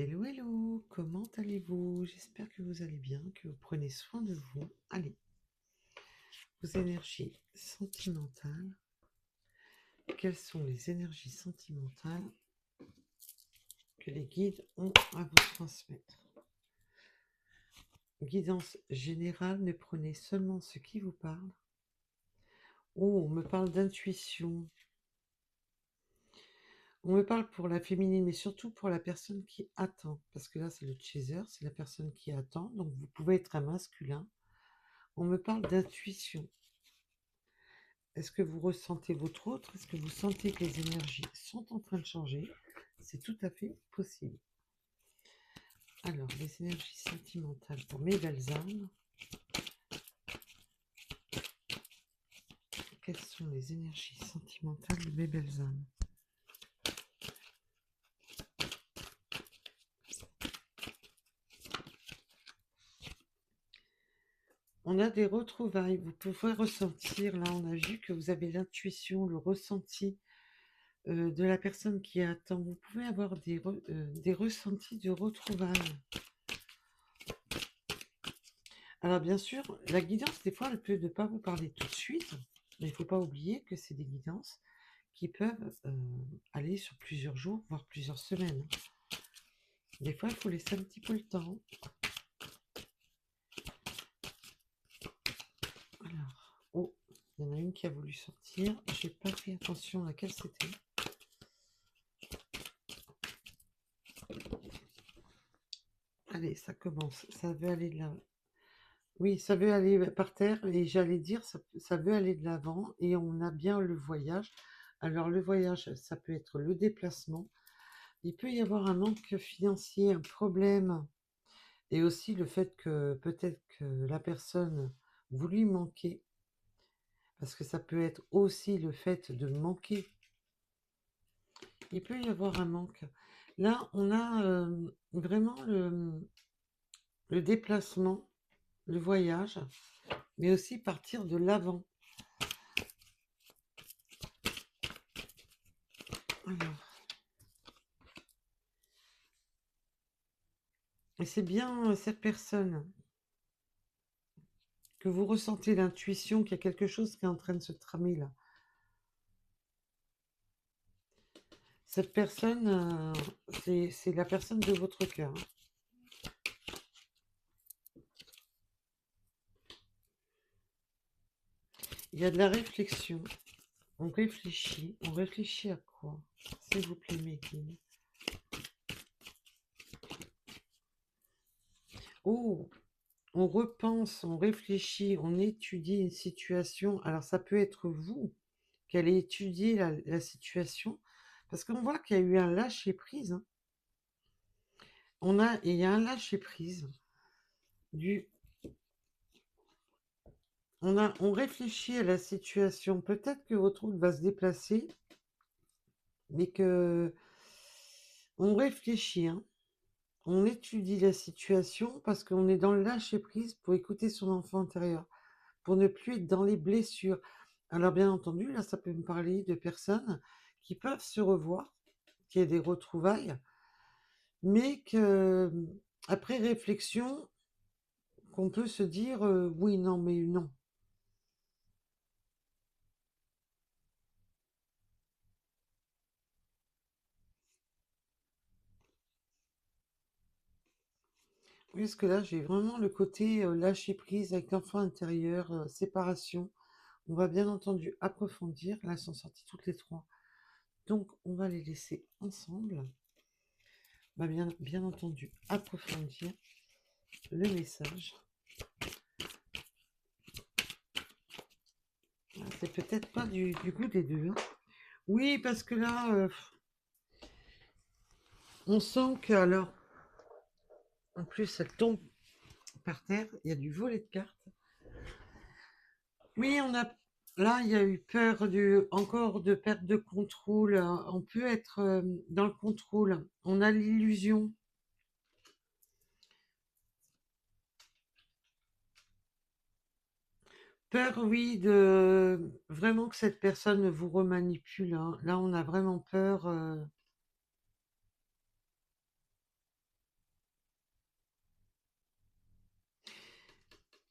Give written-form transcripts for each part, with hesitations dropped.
Hello, hello, comment allez-vous? J'espère que vous allez bien, que vous prenez soin de vous. Allez, vos énergies sentimentales. Quelles sont les énergies sentimentales que les guides ont à vous transmettre? Guidance générale, ne prenez seulement ce qui vous parle. Oh, on me parle d'intuition. On me parle pour la féminine, mais surtout pour la personne qui attend. Parce que là, c'est le chaser, c'est la personne qui attend. Donc, vous pouvez être un masculin. On me parle d'intuition. Est-ce que vous ressentez votre autre? Est-ce que vous sentez que les énergies sont en train de changer? C'est tout à fait possible. Alors, les énergies sentimentales pour mes belles âmes. Quelles sont les énergies sentimentales de mes belles âmes? On a des retrouvailles. Vous pouvez ressentir, là, on a vu que vous avez l'intuition, le ressenti de la personne qui attend. Vous pouvez avoir des ressentis de retrouvailles. Alors bien sûr, la guidance, des fois, elle peut ne pas vous parler tout de suite, mais il ne faut pas oublier que c'est des guidances qui peuvent aller sur plusieurs jours, voire plusieurs semaines. Des fois, il faut laisser un petit peu le temps. Alors, oh, il y en a une qui a voulu sortir. J'ai pas fait attention à laquelle c'était. Allez, ça commence. Ça veut aller de l'avant. Oui, ça veut aller par terre et j'allais dire, ça veut aller de l'avant et on a bien le voyage. Alors le voyage, ça peut être le déplacement. Il peut y avoir un manque financier, un problème et aussi le fait que peut-être que la personne vous lui manquez, parce que ça peut être aussi le fait de manquer. Il peut y avoir un manque. Là, on a vraiment le déplacement, le voyage, mais aussi partir de l'avant. Alors, et c'est bien cette personne que vous ressentez l'intuition qu'il y a quelque chose qui est en train de se tramer là. Cette personne, c'est la personne de votre cœur, hein. Il y a de la réflexion. On réfléchit. On réfléchit à quoi? S'il vous plaît, mes guides. Oh, on repense, on réfléchit, on étudie une situation. Alors, ça peut être vous qui allez étudier la situation, parce qu'on voit qu'il y a eu un lâcher-prise, hein. Il y a un lâcher-prise du... On réfléchit à la situation. Peut-être que votre autre va se déplacer, mais que on réfléchit, hein. On étudie la situation parce qu'on est dans le lâcher-prise pour écouter son enfant intérieur, pour ne plus être dans les blessures. Alors bien entendu, là, ça peut me parler de personnes qui peuvent se revoir, qu'il y ait des retrouvailles, mais que après réflexion, qu'on peut se dire oui, non, mais non. Oui, parce que là, j'ai vraiment le côté lâcher prise avec l'enfant intérieur, séparation. On va bien entendu approfondir. Là, elles sont sorties toutes les trois. Donc, on va les laisser ensemble. On va bien entendu approfondir le message. Ah, c'est peut-être pas du goût des deux, hein. Oui, parce que là, on sent que, alors, en plus, elle tombe par terre. Il y a du volet de cartes. Oui, là, il y a eu peur encore de perte de contrôle. On peut être dans le contrôle. On a l'illusion. Peur, oui, de vraiment que cette personne vous remanipule, hein. Là, on a vraiment peur.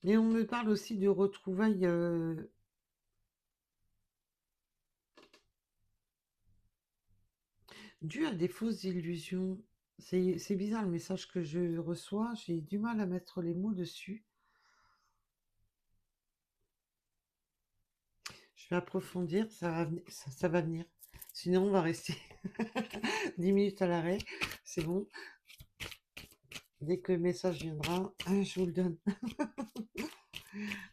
Et on me parle aussi de retrouvailles dues à des fausses illusions. C'est bizarre le message que je reçois, j'ai du mal à mettre les mots dessus. Je vais approfondir, ça va venir. Sinon, on va rester 10 minutes à l'arrêt. C'est bon. Dès que le message viendra, je vous le donne.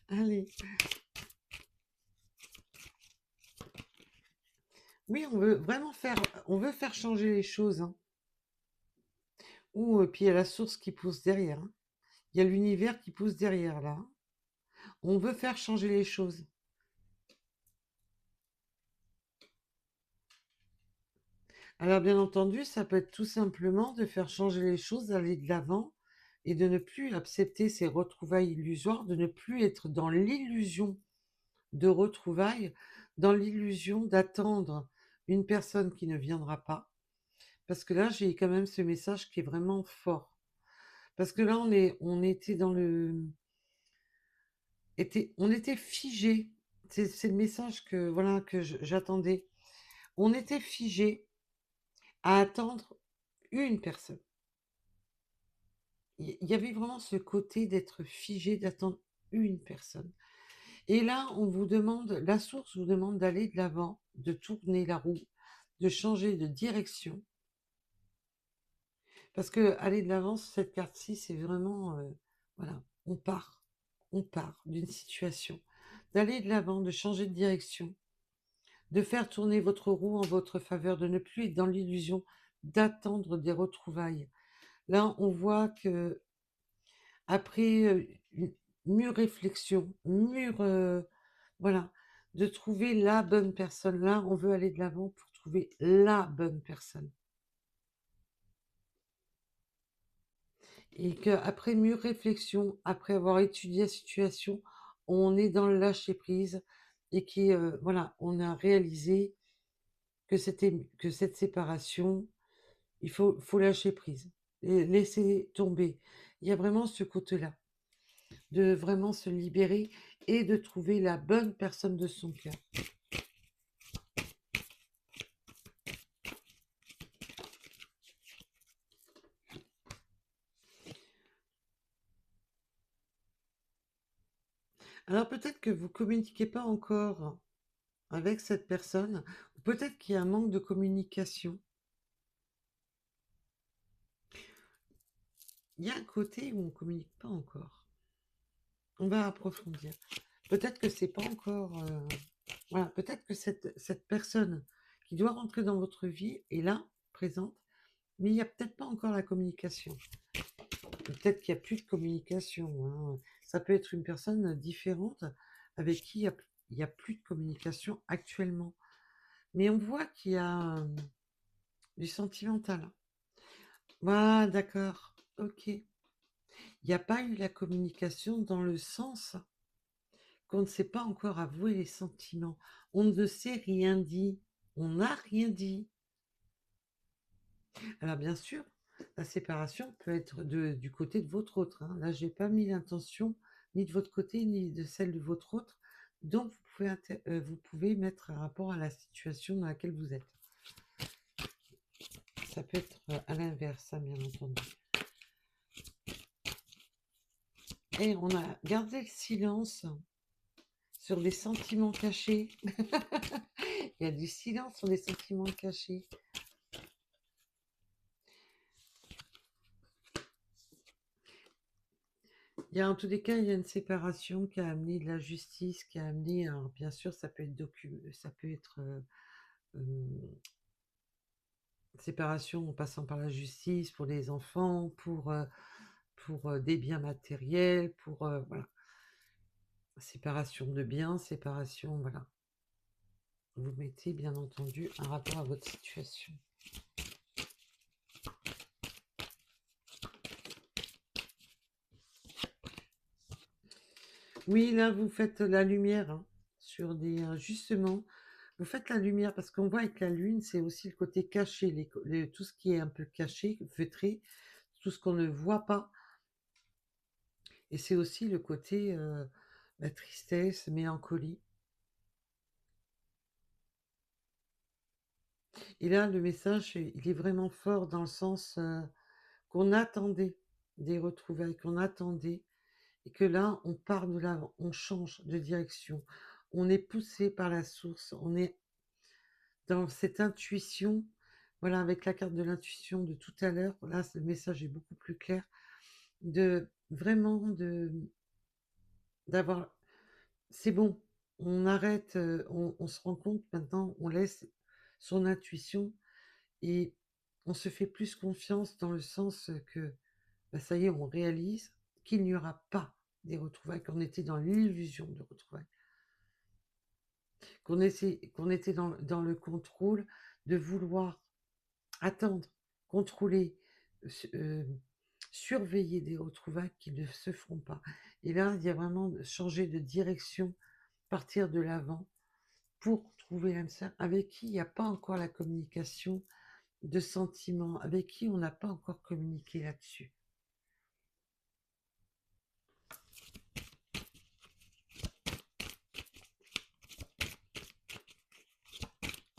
Allez. Oui, on veut vraiment on veut faire changer les choses, hein. Ou puis il y a la source qui pousse derrière, hein. Il y a l'univers qui pousse derrière là, hein. On veut faire changer les choses. Alors bien entendu, ça peut être tout simplement de faire changer les choses, d'aller de l'avant et de ne plus accepter ces retrouvailles illusoires, de ne plus être dans l'illusion de retrouvailles, dans l'illusion d'attendre une personne qui ne viendra pas. Parce que là, j'ai quand même ce message qui est vraiment fort. Parce que là, on était dans on était figé. C'est le message que, voilà, que j'attendais. On était figé à attendre une personne. Il y avait vraiment ce côté d'être figé, d'attendre une personne. Et là, on vous demande, la source vous demande d'aller de l'avant, de tourner la roue, de changer de direction. Parce que aller de l'avant sur cette carte-ci, c'est vraiment, voilà, on part d'une situation. D'aller de l'avant, de changer de direction, de faire tourner votre roue en votre faveur, de ne plus être dans l'illusion d'attendre des retrouvailles. Là, on voit que après une mûre réflexion, voilà, de trouver la bonne personne. Là, on veut aller de l'avant pour trouver la bonne personne. Et qu'après mûre réflexion, après avoir étudié la situation, on est dans le lâcher prise et qui, voilà, on a réalisé que cette séparation, faut lâcher prise et laisser tomber. Il y a vraiment ce côté-là, de vraiment se libérer et de trouver la bonne personne de son cœur. Alors peut-être que vous communiquez pas encore avec cette personne, ou peut-être qu'il y a un manque de communication. Il y a un côté où on communique pas encore. On va approfondir. Peut-être que c'est pas encore. Voilà, peut-être que cette personne qui doit rentrer dans votre vie est là, présente, mais il n'y a peut-être pas encore la communication. Peut-être qu'il n'y a plus de communication, hein. Ça peut être une personne différente avec qui il y a plus de communication actuellement. Mais on voit qu'il y a du sentimental. Voilà, d'accord, ok. Il n'y a pas eu la communication dans le sens qu'on ne sait pas encore avouer les sentiments. On ne s'est rien dit. On n'a rien dit. Alors bien sûr, la séparation peut être du côté de votre autre, hein. Là, j'ai pas mis l'intention ni de votre côté ni de celle de votre autre. Donc, vous pouvez mettre un rapport à la situation dans laquelle vous êtes. Ça peut être à l'inverse, ça, bien entendu. Et on a gardé le silence sur des sentiments cachés. Il y a du silence sur des sentiments cachés. Il y a en tous les cas, il y a une séparation qui a amené de la justice, qui a amené, alors bien sûr, ça peut être séparation en passant par la justice pour les enfants, pour des biens matériels, pour voilà, séparation de biens, séparation, voilà. Vous mettez bien entendu un rapport à votre situation. Oui, là, vous faites la lumière, hein, sur des justement, vous faites la lumière parce qu'on voit avec la lune, c'est aussi le côté caché, tout ce qui est un peu caché, feutré, tout ce qu'on ne voit pas. Et c'est aussi le côté la tristesse, mélancolie. Et là, le message, il est vraiment fort dans le sens qu'on attendait des retrouvailles, qu'on attendait, et que là, on part de l'avant, on change de direction, on est poussé par la source, on est dans cette intuition, voilà, avec la carte de l'intuition de tout à l'heure, là, le message est beaucoup plus clair, de vraiment d'avoir, c'est bon, on arrête, on se rend compte maintenant, on laisse son intuition et on se fait plus confiance dans le sens que, bah, ça y est, on réalise qu'il n'y aura pas des retrouvailles, qu'on était dans l'illusion de retrouvailles, qu'on était dans le contrôle de vouloir attendre, contrôler, euh, surveiller des retrouvailles qui ne se feront pas. Et là, il y a vraiment changer de direction, partir de l'avant pour trouver l'âme sœur avec qui il n'y a pas encore la communication de sentiments, avec qui on n'a pas encore communiqué là-dessus.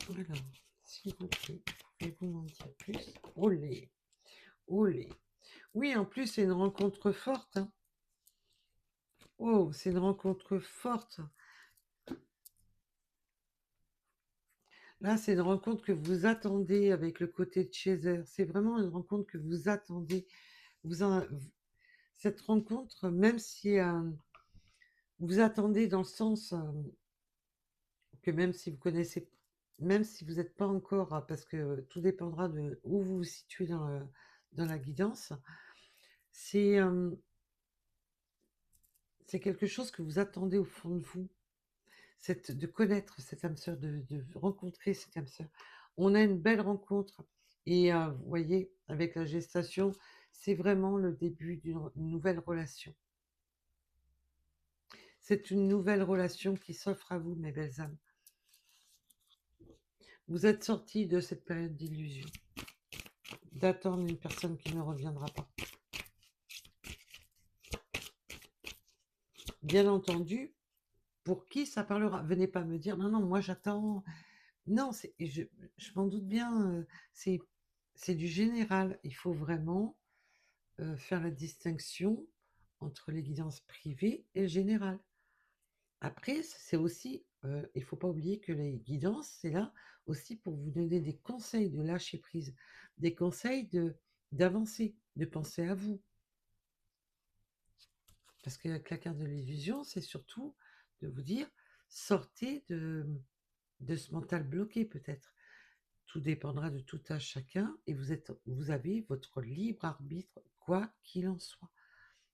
Alors, s'il vous plaît, pouvez-vous m'en dire plus? Olé, olé. Oui, en plus, c'est une rencontre forte, hein. Oh, c'est une rencontre forte. Là, c'est une rencontre que vous attendez avec le côté de Chaser. C'est vraiment une rencontre que vous attendez. Cette rencontre, même si vous attendez dans le sens que même si vous connaissez, même si vous n'êtes pas encore, parce que tout dépendra de où vous vous situez dans la guidance, c'est c'est quelque chose que vous attendez au fond de vous, de connaître cette âme sœur, de rencontrer cette âme sœur. On a une belle rencontre et vous voyez, avec la gestation, c'est vraiment le début d'une nouvelle relation. C'est une nouvelle relation qui s'offre à vous, mes belles âmes. Vous êtes sortis de cette période d'illusion, d'attendre une personne qui ne reviendra pas. Bien entendu, pour qui ça parlera? Venez pas me dire, non, non, moi j'attends. Non, je m'en doute bien, c'est du général. Il faut vraiment faire la distinction entre les guidances privées et générales. Après, c'est aussi, il faut pas oublier que les guidances, c'est là aussi pour vous donner des conseils de lâcher prise, des conseils d'avancer, de penser à vous. Parce que la carte de l'illusion, c'est surtout de vous dire, sortez de ce mental bloqué peut-être. Tout dépendra de tout à chacun et vous avez votre libre arbitre, quoi qu'il en soit.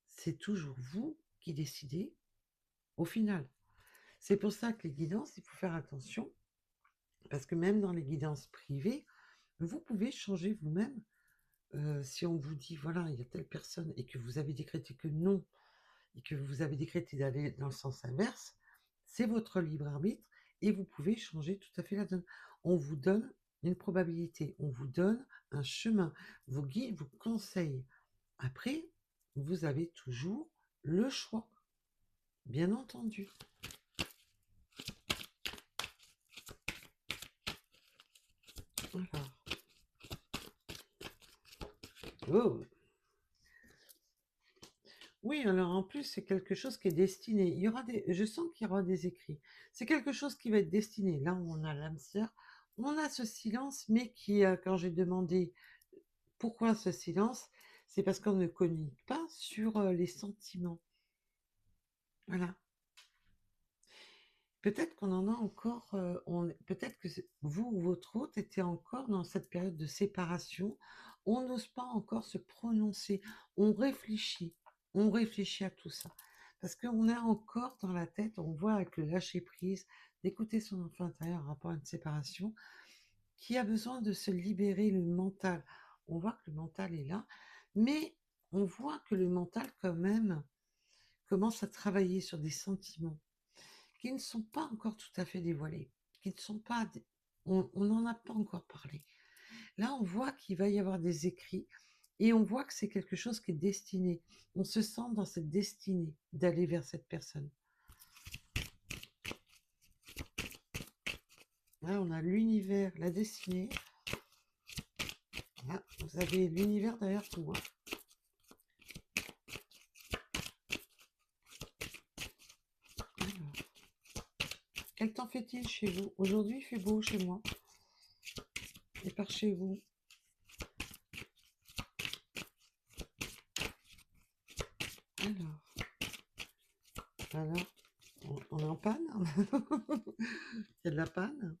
C'est toujours vous qui décidez au final. C'est pour ça que les guidances, il faut faire attention, parce que même dans les guidances privées, vous pouvez changer vous-même. Si on vous dit, voilà, il y a telle personne, et que vous avez décrété que non, et que vous avez décrété d'aller dans le sens inverse, c'est votre libre arbitre, et vous pouvez changer tout à fait la donne. On vous donne une probabilité, on vous donne un chemin, vos guides vous conseillent. Après, vous avez toujours le choix, bien entendu. Alors, oh. Oui, alors en plus, c'est quelque chose qui est destiné. Je sens qu'il y aura des écrits. C'est quelque chose qui va être destiné. Là, on a l'âme sœur, on a ce silence, mais qui, quand j'ai demandé pourquoi ce silence, c'est parce qu'on ne communique pas sur les sentiments. Voilà. Peut-être qu'on en a encore, peut-être que vous ou votre hôte était encore dans cette période de séparation. On n'ose pas encore se prononcer. On réfléchit à tout ça. Parce qu'on a encore dans la tête, on voit avec le lâcher-prise, d'écouter son enfant intérieur en rapport à une séparation, qui a besoin de se libérer le mental. On voit que le mental est là, mais on voit que le mental quand même commence à travailler sur des sentiments qui ne sont pas encore tout à fait dévoilés, qui ne sont pas, on n'en a pas encore parlé. Là, on voit qu'il va y avoir des écrits, Et on voit que c'est quelque chose qui est destiné. On se sent dans cette destinée d'aller vers cette personne. Là, on a l'univers, la destinée. Là, vous avez l'univers derrière tout. Hein. Alors, quel temps fait-il chez vous? Aujourd'hui, il fait beau chez moi. Et par chez vous? Alors, on est en panne? Il y a de la panne?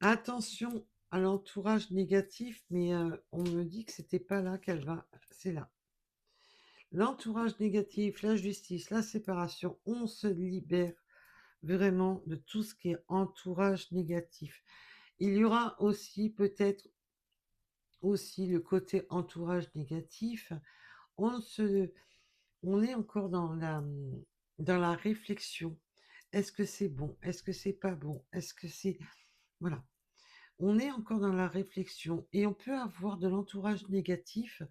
Attention à l'entourage négatif, mais on me dit que c'était pas là qu'elle va. C'est là. L'entourage négatif, la justice, la séparation, on se libère vraiment de tout ce qui est entourage négatif. Il y aura aussi peut-être aussi le côté entourage négatif. On se, on est encore dans la réflexion. Est-ce que c'est bon? Est-ce que c'est pas bon? Est-ce que c'est... Voilà. On est encore dans la réflexion et on peut avoir de l'entourage négatif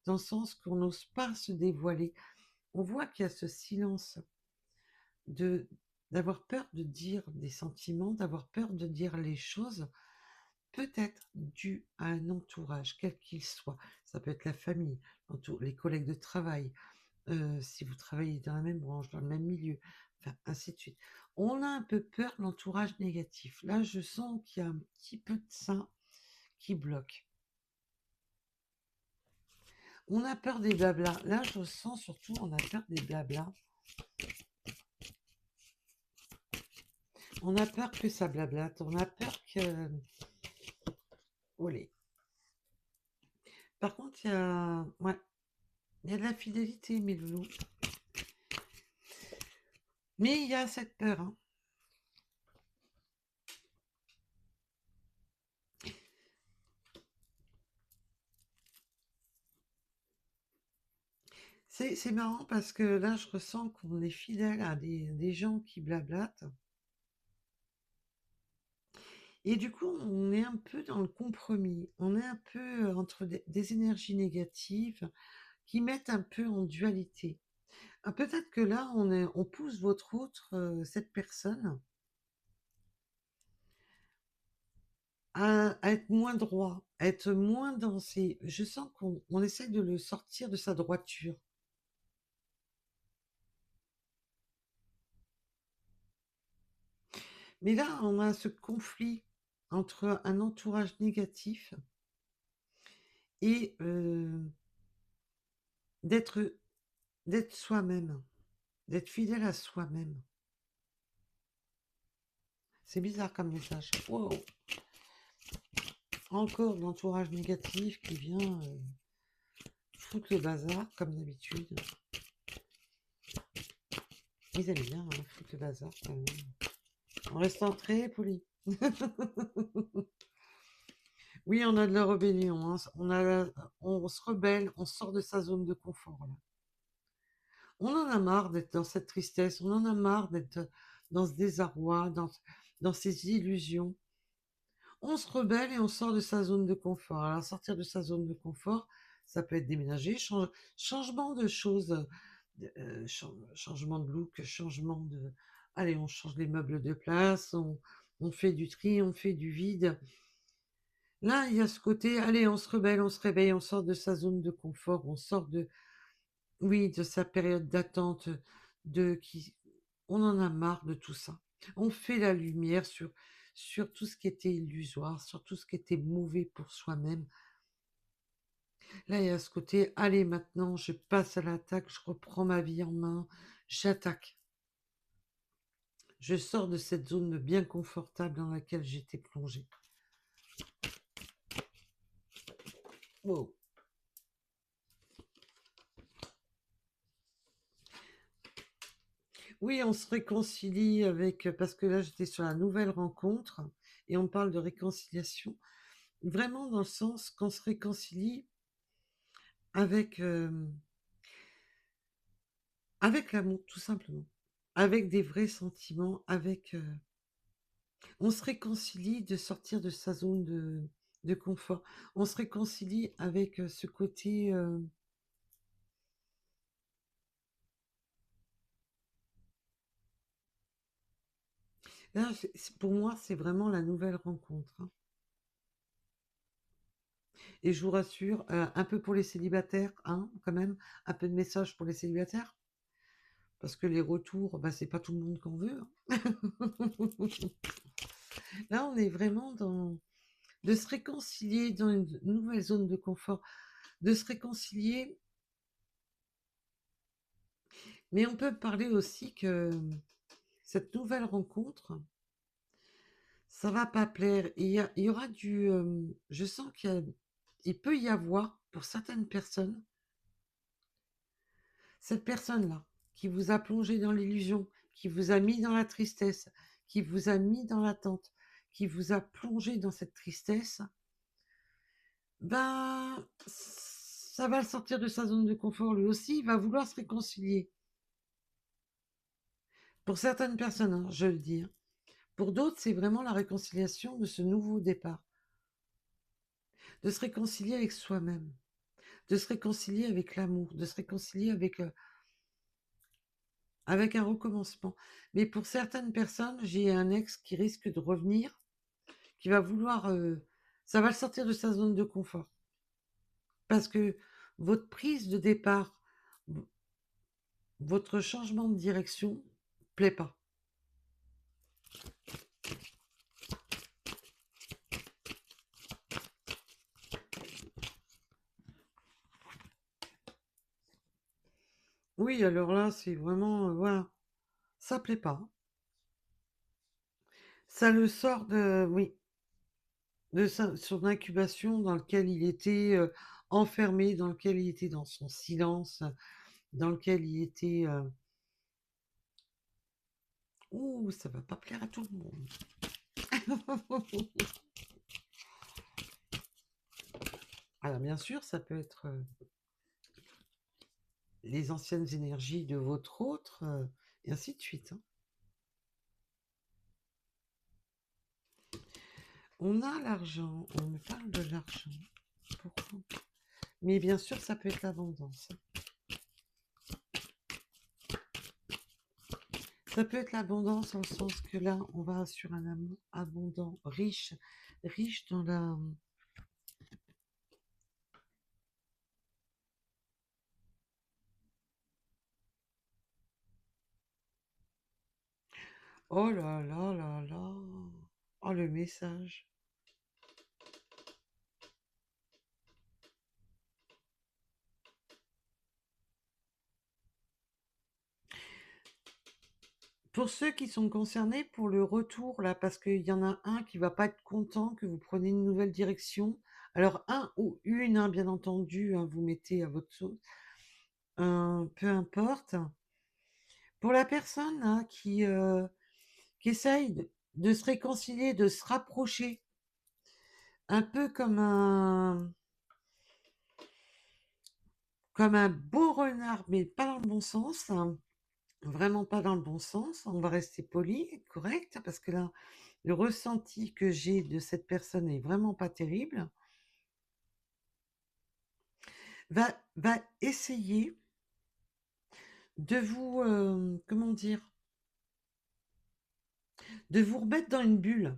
dans le sens qu'on n'ose pas se dévoiler. On voit qu'il y a ce silence de d'avoir peur de dire des sentiments, d'avoir peur de dire les choses, peut-être dû à un entourage, quel qu'il soit. Ça peut être la famille, les collègues de travail, si vous travaillez dans la même branche, dans le même milieu, enfin, ainsi de suite. On a un peu peur de l'entourage négatif. Là, je sens qu'il y a un petit peu de ça qui bloque. On a peur des blablas. Là, je sens surtout, on a peur des blablas. On a peur que ça blablate. On a peur que... Olé. Par contre, il y a... Ouais. Il y a de la fidélité, mes loulous. Mais il y a cette peur. Hein. C'est marrant parce que là, je ressens qu'on est fidèle à des gens qui blablatent. Et du coup, on est un peu dans le compromis. On est un peu entre des énergies négatives qui mettent un peu en dualité. Ah, peut-être que là, on pousse votre autre, cette personne, à être moins droit, à être moins dans ses... Je sens qu'on essaie de le sortir de sa droiture. Mais là, on a ce conflit entre un entourage négatif et d'être d'être soi-même, d'être fidèle à soi-même. C'est bizarre comme message. Wow. Encore de l'entourage négatif qui vient foutre le bazar, comme d'habitude. Ils aiment bien foutre le bazar, quand même. En restant très poli. Oui, on a de la rébellion. Hein. On se rebelle, on sort de sa zone de confort. Là. On en a marre d'être dans cette tristesse, on en a marre d'être dans ce désarroi, dans ces illusions. On se rebelle et on sort de sa zone de confort. Alors, sortir de sa zone de confort, ça peut être déménager, changement de choses, changement de look, changement de... Allez, on change les meubles de place, on fait du tri, on fait du vide. Là, il y a ce côté, allez, on se rebelle, on se réveille, on sort de sa zone de confort, on sort de, oui, de sa période d'attente, on en a marre de tout ça. On fait la lumière sur tout ce qui était illusoire, sur tout ce qui était mauvais pour soi-même. Là, il y a ce côté, allez, maintenant, je passe à l'attaque, je reprends ma vie en main, j'attaque. Je sors de cette zone bien confortable dans laquelle j'étais plongée. Wow. Oui, on se réconcilie avec, parce que là, j'étais sur la nouvelle rencontre et on parle de réconciliation. Vraiment dans le sens qu'on se réconcilie avec, avec l'amour, tout simplement. Avec des vrais sentiments, avec... on se réconcilie de sortir de sa zone de confort. On se réconcilie avec ce côté... Là, pour moi, c'est vraiment la nouvelle rencontre, hein. Et je vous rassure, un peu pour les célibataires, hein, quand même, un peu de message pour les célibataires, parce que les retours, bah, c'est pas tout le monde qu'on veut, hein. Là, on est vraiment dans de se réconcilier dans une nouvelle zone de confort, de se réconcilier, mais on peut parler aussi que cette nouvelle rencontre, ça va pas plaire. Il y aura je sens il peut y avoir, pour certaines personnes, cette personne-là, qui vous a plongé dans l'illusion, qui vous a mis dans la tristesse, qui vous a mis dans l'attente, qui vous a plongé dans cette tristesse, ben, ça va le sortir de sa zone de confort lui aussi, il va vouloir se réconcilier. Pour certaines personnes, hein, je le dis, hein. Pour d'autres, c'est vraiment la réconciliation de ce nouveau départ, de se réconcilier avec soi-même, de se réconcilier avec l'amour, de se réconcilier avec un recommencement. Mais pour certaines personnes, j'ai un ex qui risque de revenir, qui va vouloir... ça va le sortir de sa zone de confort. Parce que votre prise de départ, votre changement de direction, plaît pas. Oui, alors là, c'est vraiment... voilà, ça plaît pas. Ça le sort de... Oui, de son incubation dans lequel il était enfermé, dans lequel il était dans son silence, dans lequel il était... Ouh, ça va pas plaire à tout le monde. Alors bien sûr, ça peut être les anciennes énergies de votre autre, et ainsi de suite, hein. On a l'argent, on me parle de l'argent. Pourquoi? Mais bien sûr, ça peut être l'abondance. Ça peut être l'abondance en le sens que là, on va sur un amour abondant, riche, riche dans la... Oh là là là là. Oh, le message. Pour ceux qui sont concernés pour le retour, là, parce qu'il y en a un qui va pas être content que vous preniez une nouvelle direction. Alors, un ou une, hein, bien entendu, hein, vous mettez à votre sauce. Peu importe. Pour la personne hein, qui essaye de se réconcilier, de se rapprocher, un peu comme un beau renard, mais pas dans le bon sens, hein, vraiment pas dans le bon sens. On va rester poli, correct, parce que là, le ressenti que j'ai de cette personne est vraiment pas terrible. Va essayer de vous, comment dire, de vous remettre dans une bulle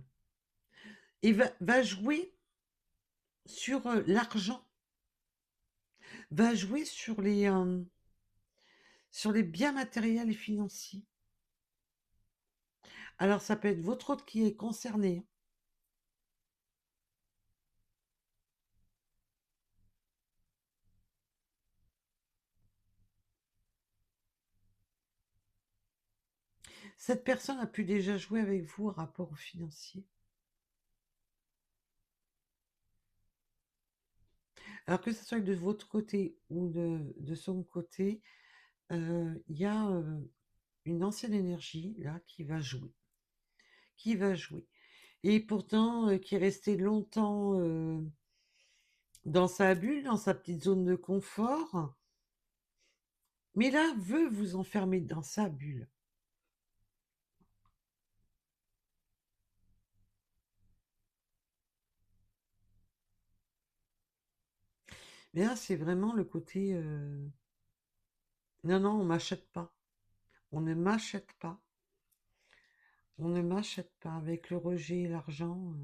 et va jouer sur l'argent, va jouer sur les biens matériels et financiers. Alors ça peut être votre autre qui est concerné. Cette personne a pu déjà jouer avec vous en rapport au financier. Alors que ce soit de votre côté ou de son côté, il y a une ancienne énergie là qui va jouer. Et pourtant, qui est resté longtemps dans sa bulle, dans sa petite zone de confort, mais là veut vous enfermer dans sa bulle. Mais là, c'est vraiment le côté... Non, non, on m'achète pas. On ne m'achète pas. On ne m'achète pas. Avec le rejet et l'argent,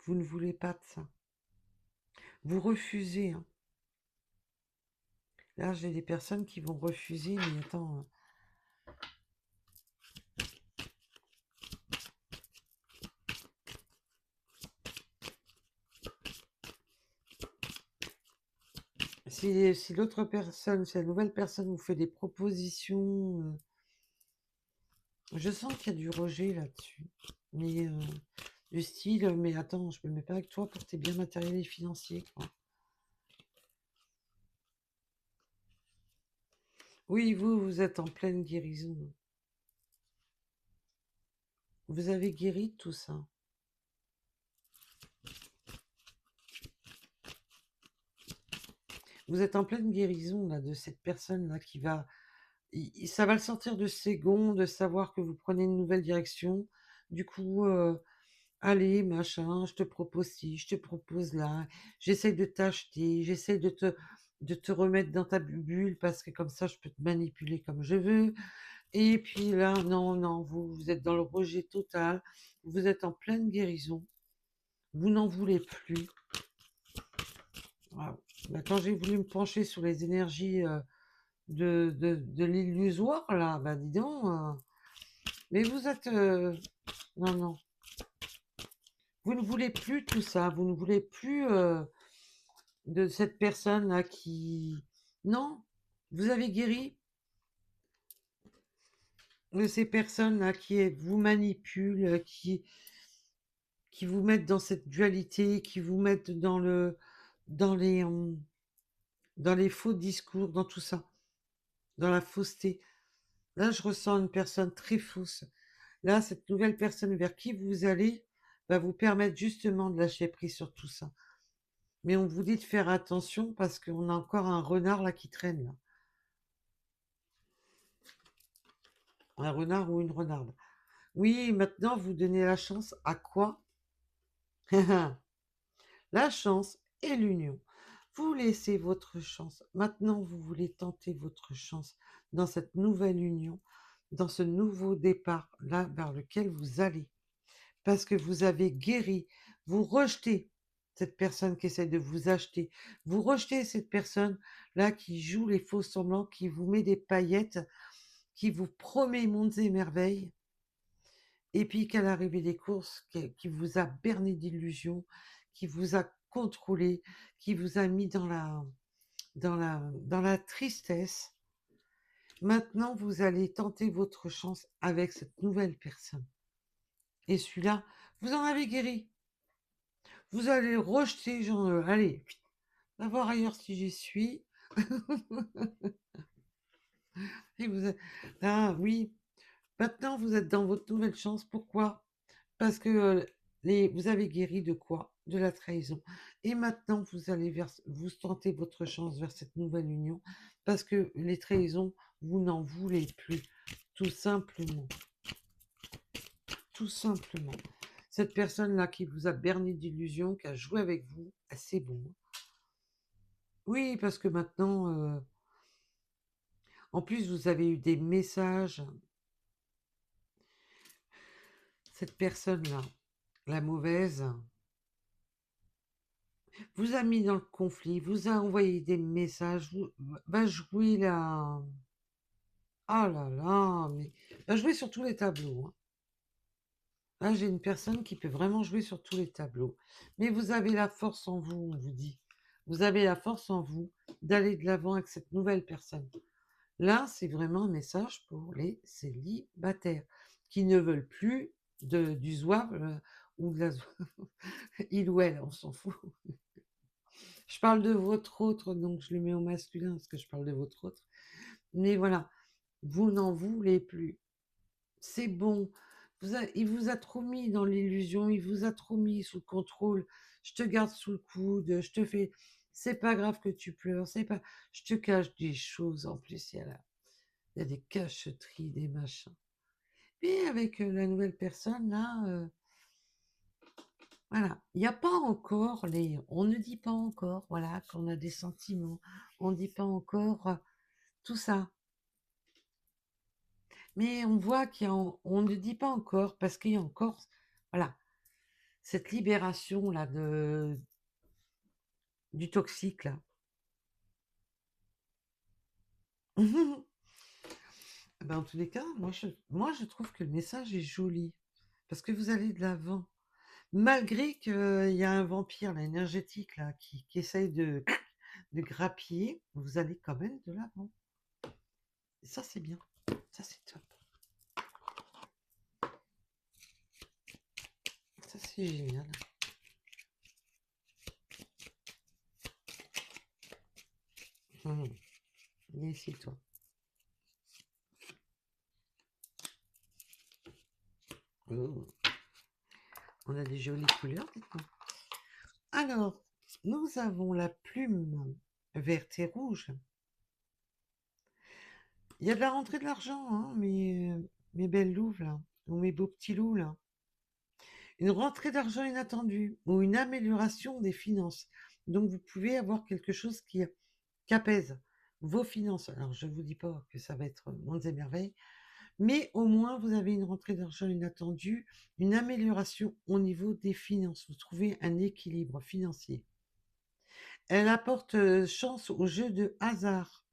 vous ne voulez pas de ça. Vous refusez, hein. Là, j'ai des personnes qui vont refuser, mais attends... si l'autre personne, si la nouvelle personne vous fait des propositions, je sens qu'il y a du rejet là-dessus. Mais du style, mais attends, je me mets pas avec toi pour tes biens matériels et financiers, quoi. Oui, vous êtes en pleine guérison. Vous avez guéri de tout ça. Vous êtes en pleine guérison là de cette personne-là qui va... ça va le sortir de ses gonds, de savoir que vous prenez une nouvelle direction. Du coup, allez, machin, je te propose ci, je te propose là. J'essaie de t'acheter, j'essaie de te remettre dans ta bulle parce que comme ça, je peux te manipuler comme je veux. Et puis là, non, non, vous êtes dans le rejet total. Vous êtes en pleine guérison. Vous n'en voulez plus. Waouh. Bah, quand j'ai voulu me pencher sur les énergies de l'illusoire, là, bah dis donc. Mais vous êtes... non, non. Vous ne voulez plus tout ça. Vous ne voulez plus de cette personne-là qui... Non, vous avez guéri de ces personnes-là qui vous manipulent, qui vous mettent dans cette dualité, qui vous mettent dans les, euh, dans les faux discours, dans tout ça, dans la fausseté. Là, je ressens une personne très fausse. Là, cette nouvelle personne vers qui vous allez va vous permettre justement de lâcher prise sur tout ça. Mais on vous dit de faire attention parce qu'on a encore un renard là qui traîne, là. Un renard ou une renarde. Oui, maintenant, vous donnez la chance à quoi? La chance et l'union. Vous laissez votre chance. Maintenant, vous voulez tenter votre chance dans cette nouvelle union, dans ce nouveau départ, là vers lequel vous allez. Parce que vous avez guéri. Vous rejetez cette personne qui essaie de vous acheter. Vous rejetez cette personne là qui joue les faux semblants, qui vous met des paillettes, qui vous promet mondes et merveilles. Et puis qu'à l'arrivée des courses, qui vous a berné d'illusions, qui vous a contrôlé, qui vous a mis dans la tristesse. Maintenant, vous allez tenter votre chance avec cette nouvelle personne. Et celui-là, vous en avez guéri. Vous allez rejeter, genre, allez, va voir ailleurs si j'y suis. Et ah oui, maintenant vous êtes dans votre nouvelle chance. Pourquoi? Parce que vous avez guéri de quoi? De la trahison. Et maintenant, vous allez vous tentez votre chance vers cette nouvelle union parce que les trahisons, vous n'en voulez plus. Tout simplement. Tout simplement. Cette personne-là qui vous a berné d'illusions, qui a joué avec vous, ah, c'est bon. Oui, parce que maintenant, en plus, vous avez eu des messages. Cette personne-là, la mauvaise, vous a mis dans le conflit, vous a envoyé des messages, va jouer la... Ah là là, mais va jouer sur tous les tableaux, hein. Là, j'ai une personne qui peut vraiment jouer sur tous les tableaux. Mais vous avez la force en vous, on vous dit. Vous avez la force en vous d'aller de l'avant avec cette nouvelle personne. Là, c'est vraiment un message pour les célibataires qui ne veulent plus du zouave ou de la... Il ou elle, on s'en fout. Je parle de votre autre, donc je le mets au masculin parce que je parle de votre autre. Mais voilà, vous n'en voulez plus. C'est bon. Il vous a trop mis dans l'illusion, il vous a trop mis sous le contrôle. Je te garde sous le coude, je te fais. C'est pas grave que tu pleures, c'est pas. Je te cache des choses en plus. Il y a des cacheteries, des machins. Mais avec la nouvelle personne là, Voilà, il n'y a pas encore on ne dit pas encore, voilà, qu'on a des sentiments, on ne dit pas encore tout ça. Mais on voit on ne dit pas encore parce qu'il y a encore, voilà, cette libération là du toxique là. Ben, en tous les cas, moi je trouve que le message est joli parce que vous allez de l'avant. Malgré qu'il y a un vampire là, énergétique là, qui essaye de grappiller, vous allez quand même de l'avant. Et ça, c'est bien. Ça, c'est top. Ça, c'est génial. Viens ici, toi. Oh. On a des jolies couleurs, dites-moi. Alors, nous avons la plume verte et rouge. Il y a de la rentrée de l'argent, hein, mes belles louves, là, ou mes beaux petits loups, là. Une rentrée d'argent inattendue ou une amélioration des finances. Donc, vous pouvez avoir quelque chose qui apaise vos finances. Alors, je ne vous dis pas que ça va être mondes et merveilles, mais au moins, vous avez une rentrée d'argent inattendue, une amélioration au niveau des finances. Vous trouvez un équilibre financier. Elle apporte chance au jeu de hasard.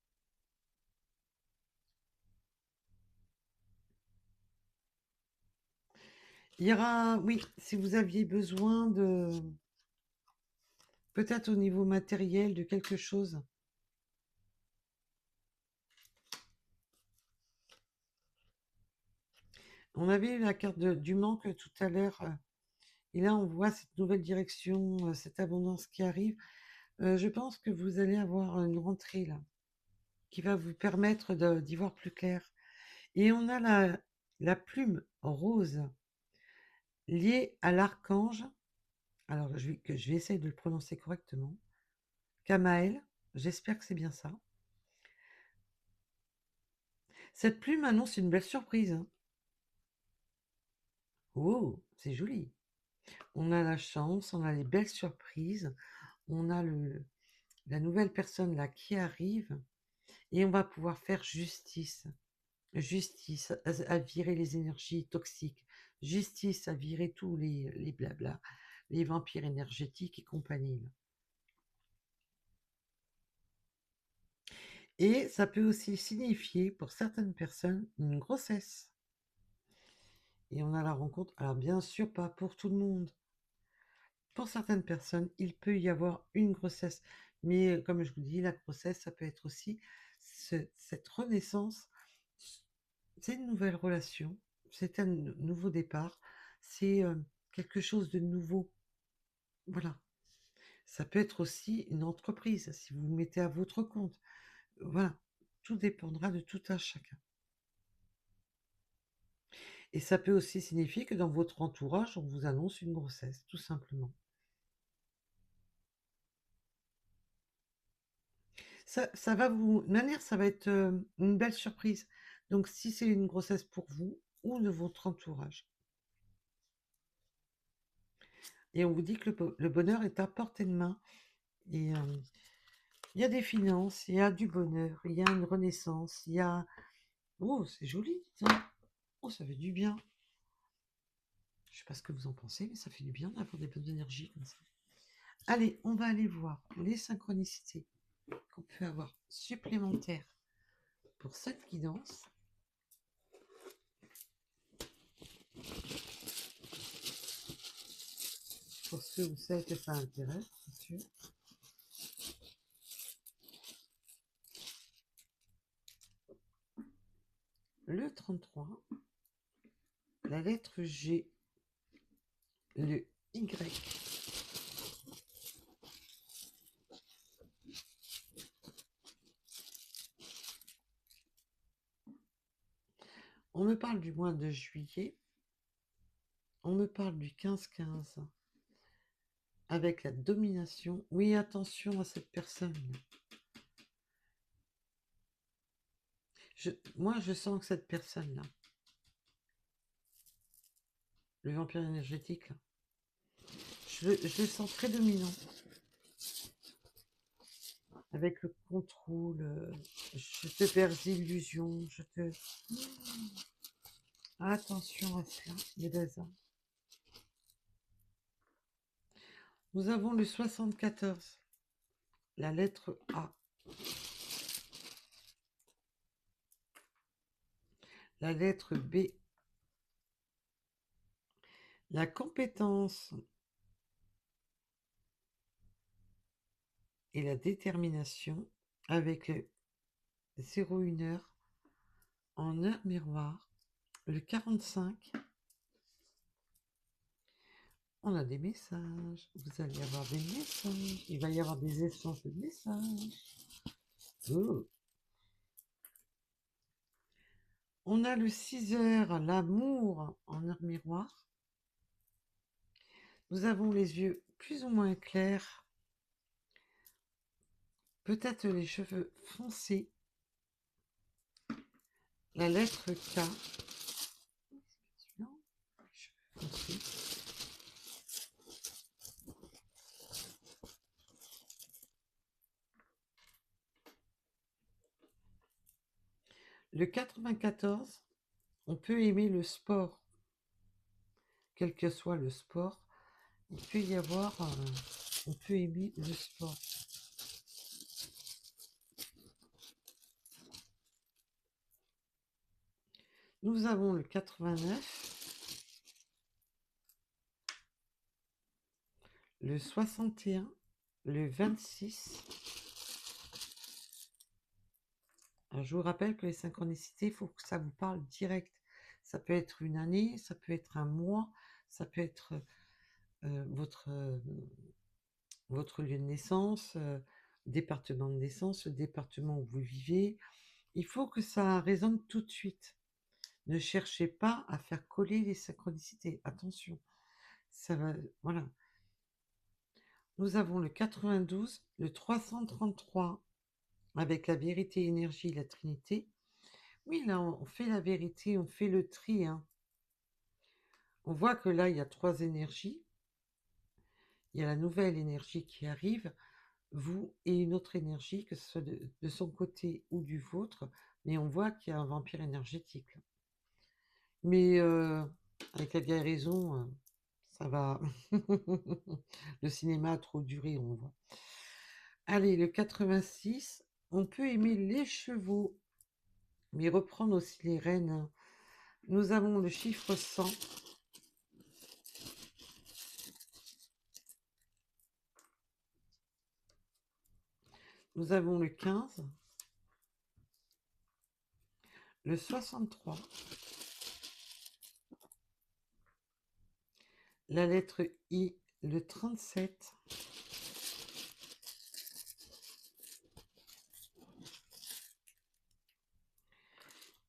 Il y aura, oui, si vous aviez besoin de, peut-être au niveau matériel, de quelque chose. On avait eu la carte du manque tout à l'heure, et là on voit cette nouvelle direction, cette abondance qui arrive. Je pense que vous allez avoir une rentrée là, qui va vous permettre d'y voir plus clair. Et on a la plume rose liée à l'archange. Alors, je vais essayer de le prononcer correctement. Kamaël, j'espère que c'est bien ça. Cette plume annonce une belle surprise, hein. Oh, c'est joli. On a la chance, on a les belles surprises, on a la nouvelle personne là qui arrive et on va pouvoir faire justice. Justice à virer les énergies toxiques. Justice à virer tous les blabla, les vampires énergétiques et compagnie, là. Et ça peut aussi signifier pour certaines personnes une grossesse. Et on a la rencontre, alors bien sûr pas pour tout le monde. Pour certaines personnes, il peut y avoir une grossesse. Mais comme je vous dis, la grossesse, ça peut être aussi cette renaissance. C'est une nouvelle relation, c'est un nouveau départ, c'est quelque chose de nouveau. Voilà. Ça peut être aussi une entreprise, si vous vous mettez à votre compte. Voilà. Tout dépendra de tout un chacun. Et ça peut aussi signifier que dans votre entourage, on vous annonce une grossesse, tout simplement. Ça va vous... De manière, ça va être une belle surprise. Donc, si c'est une grossesse pour vous ou de votre entourage. Et on vous dit que le bonheur est à portée de main. Et il y a des finances, il y a du bonheur, il y a une renaissance, il y a... Oh, c'est joli, dites donc. Oh, ça fait du bien. Je sais pas ce que vous en pensez, mais ça fait du bien d'avoir des bonnes énergies comme ça. Allez, on va aller voir les synchronicités qu'on peut avoir supplémentaires pour cette guidance. Pour ceux où c'est que ça intéresse, bien sûr. Le 33, la lettre G, le Y. On me parle du mois de juillet, on me parle du 15-15, avec la domination. Oui, attention à cette personne. Moi, je sens que cette personne-là, le vampire énergétique, là, je le sens très dominant. Avec le contrôle, je te perds illusion, je te... Attention à cela, les bazars. Nous avons le 74, la lettre A. La lettre B. La compétence et la détermination avec le 01 heure en heure miroir. Le 45. On a des messages. Vous allez avoir des messages. Il va y avoir des échanges de messages. Oh. On a le 6 heures, l'amour en heure miroir. Nous avons les yeux plus ou moins clairs. Peut-être les cheveux foncés. La lettre K. Cheveux foncés. Le 94, on peut aimer le sport. Quel que soit le sport, il peut y avoir... on peut aimer le sport. Nous avons le 89, le 61, le 26. Alors, je vous rappelle que les synchronicités, il faut que ça vous parle direct. Ça peut être une année, ça peut être un mois, ça peut être votre lieu de naissance, département de naissance, le département où vous vivez. Il faut que ça résonne tout de suite. Ne cherchez pas à faire coller les synchronicités. Attention, ça va... Voilà. Nous avons le 92, le 333, avec la vérité, énergie, la Trinité. Oui, là, on fait la vérité, on fait le tri. Hein. On voit que là, il y a 3 énergies. Il y a la nouvelle énergie qui arrive, vous et une autre énergie, que ce soit de son côté ou du vôtre, mais on voit qu'il y a un vampire énergétique. Mais avec la guérison, ça va. Le cinéma a trop duré, on voit. Allez, le 86, on peut aimer les chevaux, mais reprendre aussi les rênes. Nous avons le chiffre 100. Nous avons le 15, le 63, la lettre I, le 37,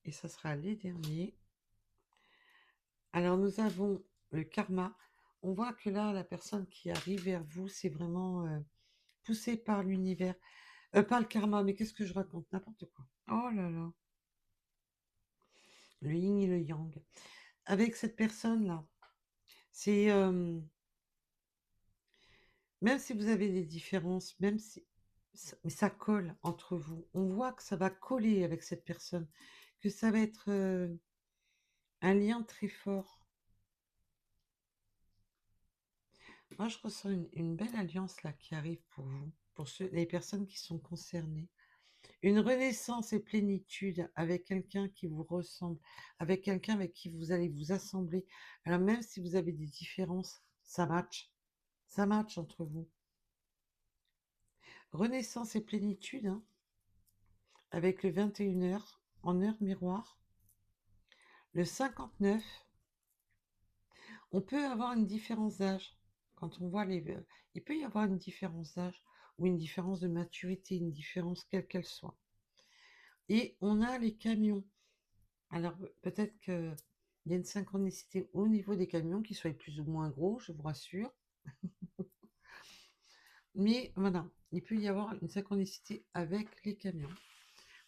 et ça sera les derniers. Alors nous avons le karma. On voit que là, la personne qui arrive vers vous, c'est vraiment poussé par l'univers. Pas le karma, mais qu'est-ce que je raconte? N'importe quoi. Oh là là. Le yin et le yang. Avec cette personne-là, c'est... même si vous avez des différences, même si... mais ça colle entre vous. On voit que ça va coller avec cette personne, que ça va être un lien très fort. Moi, je ressens une belle alliance là qui arrive pour vous, pour les personnes qui sont concernées. Une renaissance et plénitude avec quelqu'un qui vous ressemble, avec quelqu'un avec qui vous allez vous assembler. Alors même si vous avez des différences, ça match entre vous. Renaissance et plénitude, hein, avec le 21 heures en heure miroir. Le 59, on peut avoir une différence d'âge. Quand on voit les... il peut y avoir une différence d'âge ou une différence de maturité, une différence quelle qu'elle soit. Et on a les camions. Alors peut-être qu'il y a une synchronicité au niveau des camions, qui soient plus ou moins gros, je vous rassure. Mais voilà, il peut y avoir une synchronicité avec les camions.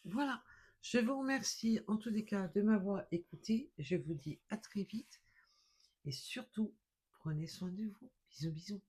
Voilà, je vous remercie en tous les cas de m'avoir écouté. Je vous dis à très vite. Et surtout, prenez soin de vous. Bisous, bisous.